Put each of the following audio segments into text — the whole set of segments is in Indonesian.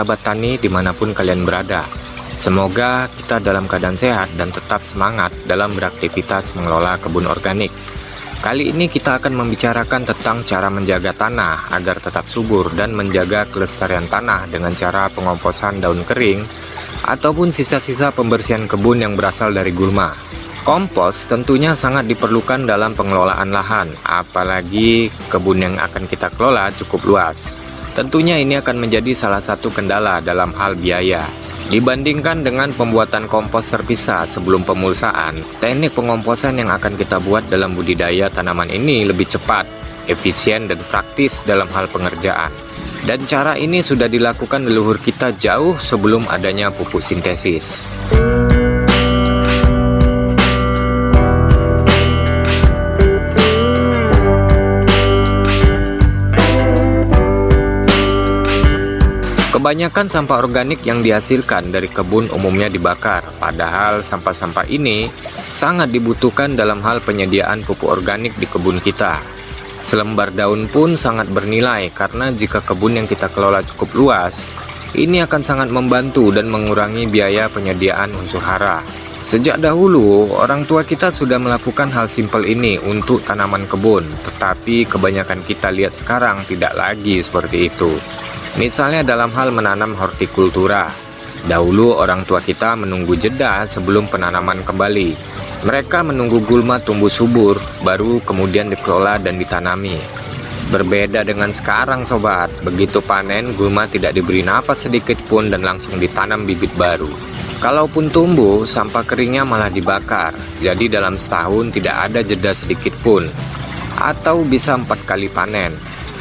sahabat tani dimanapun kalian berada. Semoga kita dalam keadaan sehat dan tetap semangat dalam beraktivitas mengelola kebun organik. Kali ini kita akan membicarakan tentang cara menjaga tanah agar tetap subur dan menjaga kelestarian tanah dengan cara pengomposan daun kering ataupun sisa-sisa pembersihan kebun yang berasal dari gulma. Kompos tentunya sangat diperlukan dalam pengelolaan lahan, apalagi kebun yang akan kita kelola cukup luas. Tentunya ini akan menjadi salah satu kendala dalam hal biaya. Dibandingkan dengan pembuatan kompos terpisah sebelum pemulsaan, teknik pengomposan yang akan kita buat dalam budidaya tanaman ini lebih cepat, efisien, dan praktis dalam hal pengerjaan. Dan cara ini sudah dilakukan leluhur kita jauh sebelum adanya pupuk sintesis. Kebanyakan sampah organik yang dihasilkan dari kebun umumnya dibakar, padahal sampah-sampah ini sangat dibutuhkan dalam hal penyediaan pupuk organik di kebun kita. Selembar daun pun sangat bernilai karena jika kebun yang kita kelola cukup luas, ini akan sangat membantu dan mengurangi biaya penyediaan unsur hara. Sejak dahulu, orang tua kita sudah melakukan hal simpel ini untuk tanaman kebun, tetapi kebanyakan kita lihat sekarang tidak lagi seperti itu. Misalnya dalam hal menanam hortikultura. Dahulu orang tua kita menunggu jeda sebelum penanaman kembali. Mereka menunggu gulma tumbuh subur, baru kemudian dikelola dan ditanami. Berbeda dengan sekarang sobat, begitu panen gulma tidak diberi nafas sedikit pun dan langsung ditanam bibit baru. Kalaupun tumbuh, sampah keringnya malah dibakar. Jadi dalam setahun tidak ada jeda sedikit pun. Atau bisa 4 kali panen.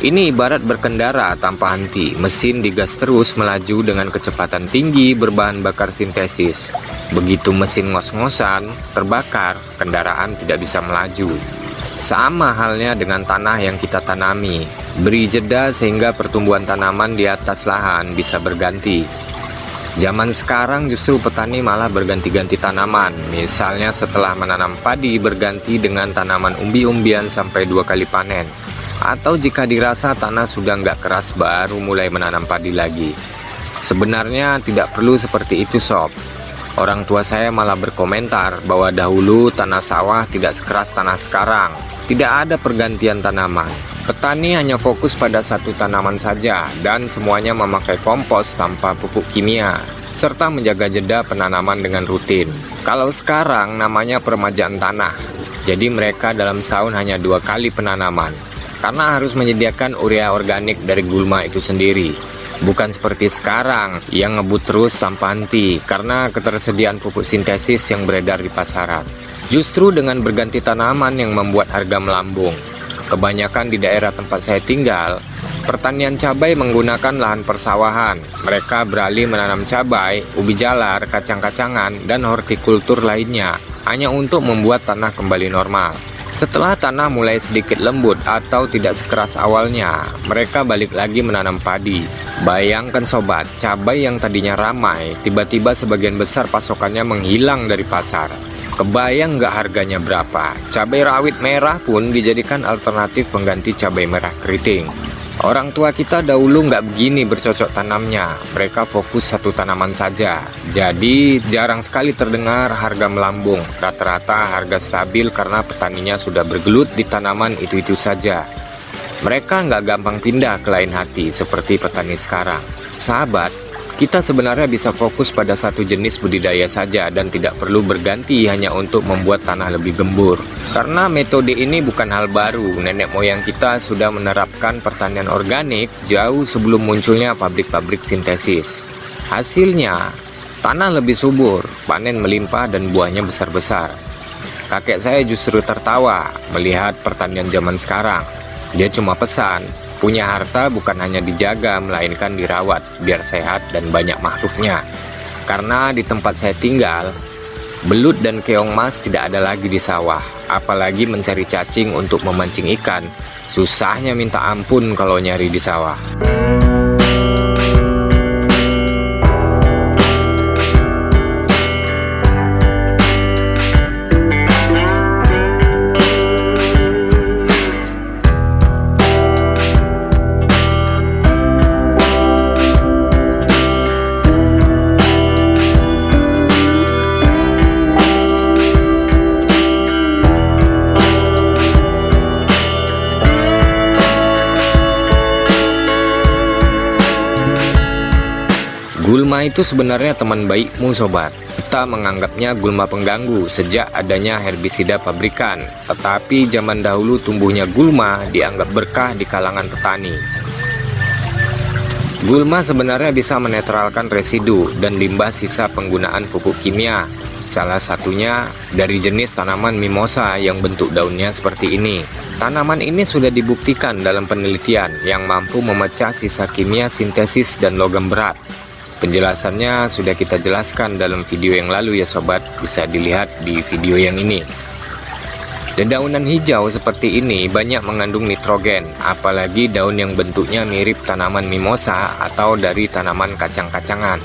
Ini ibarat berkendara tanpa henti, mesin digas terus melaju dengan kecepatan tinggi berbahan bakar sintesis. Begitu mesin ngos-ngosan, terbakar, kendaraan tidak bisa melaju. Sama halnya dengan tanah yang kita tanami, beri jeda sehingga pertumbuhan tanaman di atas lahan bisa berganti. Zaman sekarang justru petani malah berganti-ganti tanaman, misalnya setelah menanam padi berganti dengan tanaman umbi-umbian sampai 2 kali panen. Atau jika dirasa tanah sudah nggak keras baru mulai menanam padi lagi. Sebenarnya tidak perlu seperti itu sob. Orang tua saya malah berkomentar bahwa dahulu tanah sawah tidak sekeras tanah sekarang. Tidak ada pergantian tanaman. Petani hanya fokus pada satu tanaman saja dan semuanya memakai kompos tanpa pupuk kimia serta menjaga jeda penanaman dengan rutin. Kalau sekarang namanya peremajaan tanah. Jadi mereka dalam setahun hanya 2 kali penanaman. Karena harus menyediakan urea organik dari gulma itu sendiri. Bukan seperti sekarang yang ngebut terus tanpa henti karena ketersediaan pupuk sintesis yang beredar di pasaran. Justru dengan berganti tanaman yang membuat harga melambung. Kebanyakan di daerah tempat saya tinggal, pertanian cabai menggunakan lahan persawahan. Mereka beralih menanam cabai, ubi jalar, kacang-kacangan, dan hortikultur lainnya hanya untuk membuat tanah kembali normal. Setelah tanah mulai sedikit lembut atau tidak sekeras awalnya, mereka balik lagi menanam padi. Bayangkan sobat, cabai yang tadinya ramai, tiba-tiba sebagian besar pasokannya menghilang dari pasar. Kebayang nggak harganya berapa? Cabai rawit merah pun dijadikan alternatif pengganti cabai merah keriting. Orang tua kita dahulu nggak begini bercocok tanamnya, mereka fokus satu tanaman saja. Jadi jarang sekali terdengar harga melambung, rata-rata harga stabil karena petaninya sudah bergelut di tanaman itu-itu saja. Mereka nggak gampang pindah ke lain hati seperti petani sekarang. Sahabat, kita sebenarnya bisa fokus pada satu jenis budidaya saja dan tidak perlu berganti hanya untuk membuat tanah lebih gembur. Karena metode ini bukan hal baru, nenek moyang kita sudah menerapkan pertanian organik jauh sebelum munculnya pabrik-pabrik sintesis. Hasilnya, tanah lebih subur, panen melimpah dan buahnya besar-besar. Kakek saya justru tertawa melihat pertanian zaman sekarang. Dia cuma pesan, punya harta bukan hanya dijaga, melainkan dirawat, biar sehat dan banyak makhluknya. Karena di tempat saya tinggal, belut dan keong mas tidak ada lagi di sawah. Apalagi mencari cacing untuk memancing ikan. Susahnya minta ampun kalau nyari di sawah. Gulma itu sebenarnya teman baikmu sobat. Kita menganggapnya gulma pengganggu sejak adanya herbisida pabrikan. Tetapi zaman dahulu tumbuhnya gulma dianggap berkah di kalangan petani. Gulma sebenarnya bisa menetralkan residu dan limbah sisa penggunaan pupuk kimia. Salah satunya dari jenis tanaman mimosa yang bentuk daunnya seperti ini. Tanaman ini sudah dibuktikan dalam penelitian yang mampu memecah sisa kimia sintesis dan logam berat. Penjelasannya sudah kita jelaskan dalam video yang lalu ya sobat, bisa dilihat di video yang ini. Dedaunan hijau seperti ini banyak mengandung nitrogen, apalagi daun yang bentuknya mirip tanaman mimosa atau dari tanaman kacang-kacangan.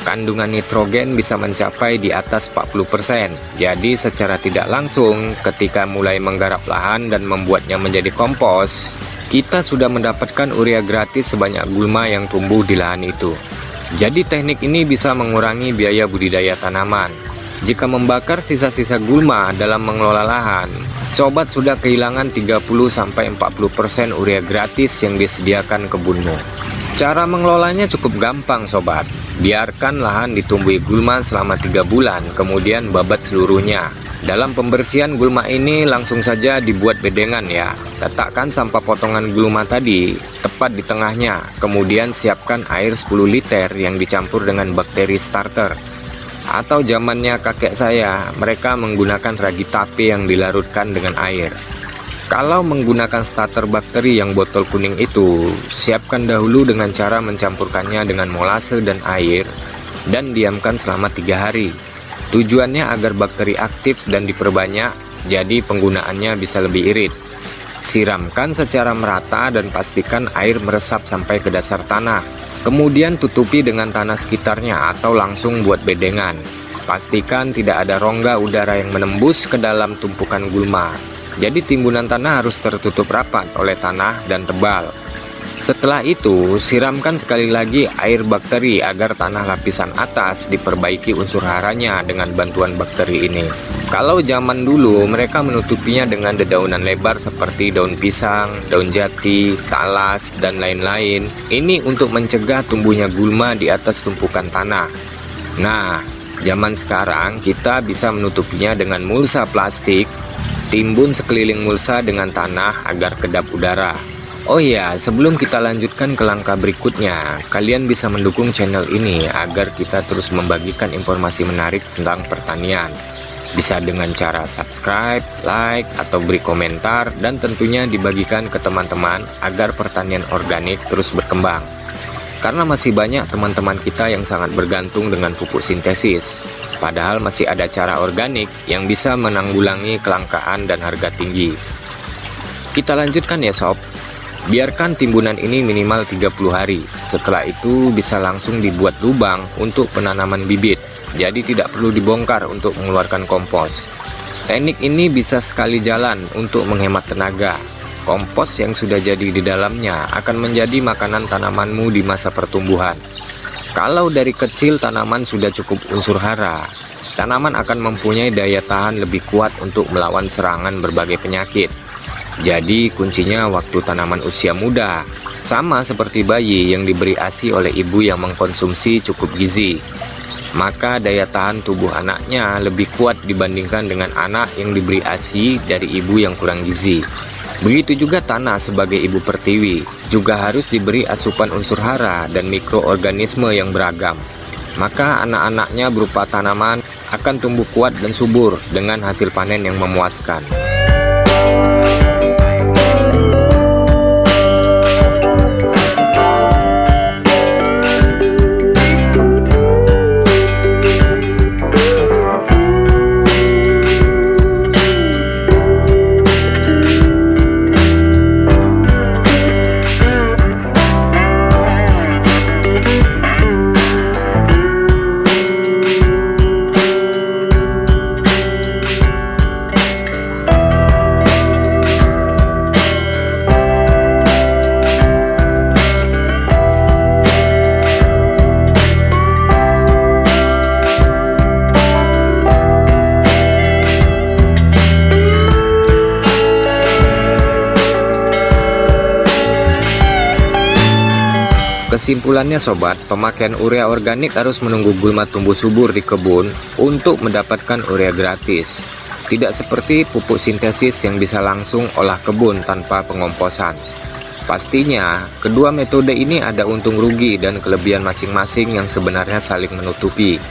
Kandungan nitrogen bisa mencapai di atas 40%. Jadi secara tidak langsung ketika mulai menggarap lahan dan membuatnya menjadi kompos, kita sudah mendapatkan urea gratis sebanyak gulma yang tumbuh di lahan itu. Jadi teknik ini bisa mengurangi biaya budidaya tanaman. Jika membakar sisa-sisa gulma dalam mengelola lahan, sobat sudah kehilangan 30-40% urea gratis yang disediakan kebunmu. Cara mengelolanya cukup gampang sobat. Biarkan lahan ditumbuhi gulma selama 3 bulan, kemudian babat seluruhnya. Dalam pembersihan gulma ini langsung saja dibuat bedengan ya. Letakkan sampah potongan gulma tadi tepat di tengahnya. Kemudian siapkan air 10 liter yang dicampur dengan bakteri starter. Atau zamannya kakek saya, mereka menggunakan ragi tape yang dilarutkan dengan air. Kalau menggunakan starter bakteri yang botol kuning itu, siapkan dahulu dengan cara mencampurkannya dengan molase dan air dan diamkan selama 3 hari. Tujuannya agar bakteri aktif dan diperbanyak, jadi penggunaannya bisa lebih irit. Siramkan secara merata dan pastikan air meresap sampai ke dasar tanah. Kemudian tutupi dengan tanah sekitarnya atau langsung buat bedengan. Pastikan tidak ada rongga udara yang menembus ke dalam tumpukan gulma. Jadi timbunan tanah harus tertutup rapat oleh tanah dan tebal. Setelah itu, siramkan sekali lagi air bakteri agar tanah lapisan atas diperbaiki unsur haranya dengan bantuan bakteri ini. Kalau zaman dulu, mereka menutupinya dengan dedaunan lebar seperti daun pisang, daun jati, talas, dan lain-lain. Ini untuk mencegah tumbuhnya gulma di atas tumpukan tanah. Nah, zaman sekarang kita bisa menutupinya dengan mulsa plastik. Timbun sekeliling mulsa dengan tanah agar kedap udara. Oh ya, sebelum kita lanjutkan ke langkah berikutnya, kalian bisa mendukung channel ini agar kita terus membagikan informasi menarik tentang pertanian. Bisa dengan cara subscribe, like, atau beri komentar, dan tentunya dibagikan ke teman-teman agar pertanian organik terus berkembang. Karena masih banyak teman-teman kita yang sangat bergantung dengan pupuk sintesis. Padahal masih ada cara organik yang bisa menanggulangi kelangkaan dan harga tinggi. Kita lanjutkan ya sob. Biarkan timbunan ini minimal 30 hari. Setelah itu bisa langsung dibuat lubang untuk penanaman bibit. Jadi tidak perlu dibongkar untuk mengeluarkan kompos. Teknik ini bisa sekali jalan untuk menghemat tenaga. Kompos yang sudah jadi di dalamnya akan menjadi makanan tanamanmu di masa pertumbuhan. Kalau dari kecil tanaman sudah cukup unsur hara, tanaman akan mempunyai daya tahan lebih kuat untuk melawan serangan berbagai penyakit. Jadi kuncinya waktu tanaman usia muda, sama seperti bayi yang diberi ASI oleh ibu yang mengkonsumsi cukup gizi. Maka daya tahan tubuh anaknya lebih kuat dibandingkan dengan anak yang diberi ASI dari ibu yang kurang gizi. Begitu juga tanah sebagai ibu pertiwi, juga harus diberi asupan unsur hara dan mikroorganisme yang beragam. Maka anak-anaknya berupa tanaman akan tumbuh kuat dan subur dengan hasil panen yang memuaskan. Kesimpulannya sobat, pemakaian urea organik harus menunggu gulma tumbuh subur di kebun untuk mendapatkan urea gratis. Tidak seperti pupuk sintesis yang bisa langsung olah kebun tanpa pengomposan. Pastinya, kedua metode ini ada untung rugi dan kelebihan masing-masing yang sebenarnya saling menutupi.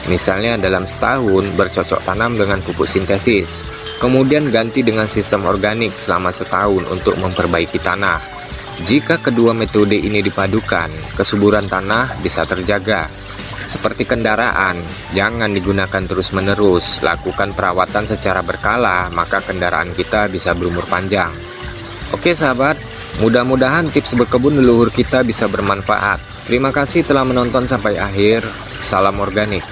Misalnya dalam setahun bercocok tanam dengan pupuk sintesis, kemudian ganti dengan sistem organik selama setahun untuk memperbaiki tanah. Jika kedua metode ini dipadukan, kesuburan tanah bisa terjaga. Seperti kendaraan, jangan digunakan terus-menerus, lakukan perawatan secara berkala, maka kendaraan kita bisa berumur panjang. Oke sahabat, mudah-mudahan tips berkebun leluhur kita bisa bermanfaat. Terima kasih telah menonton sampai akhir. Salam organik.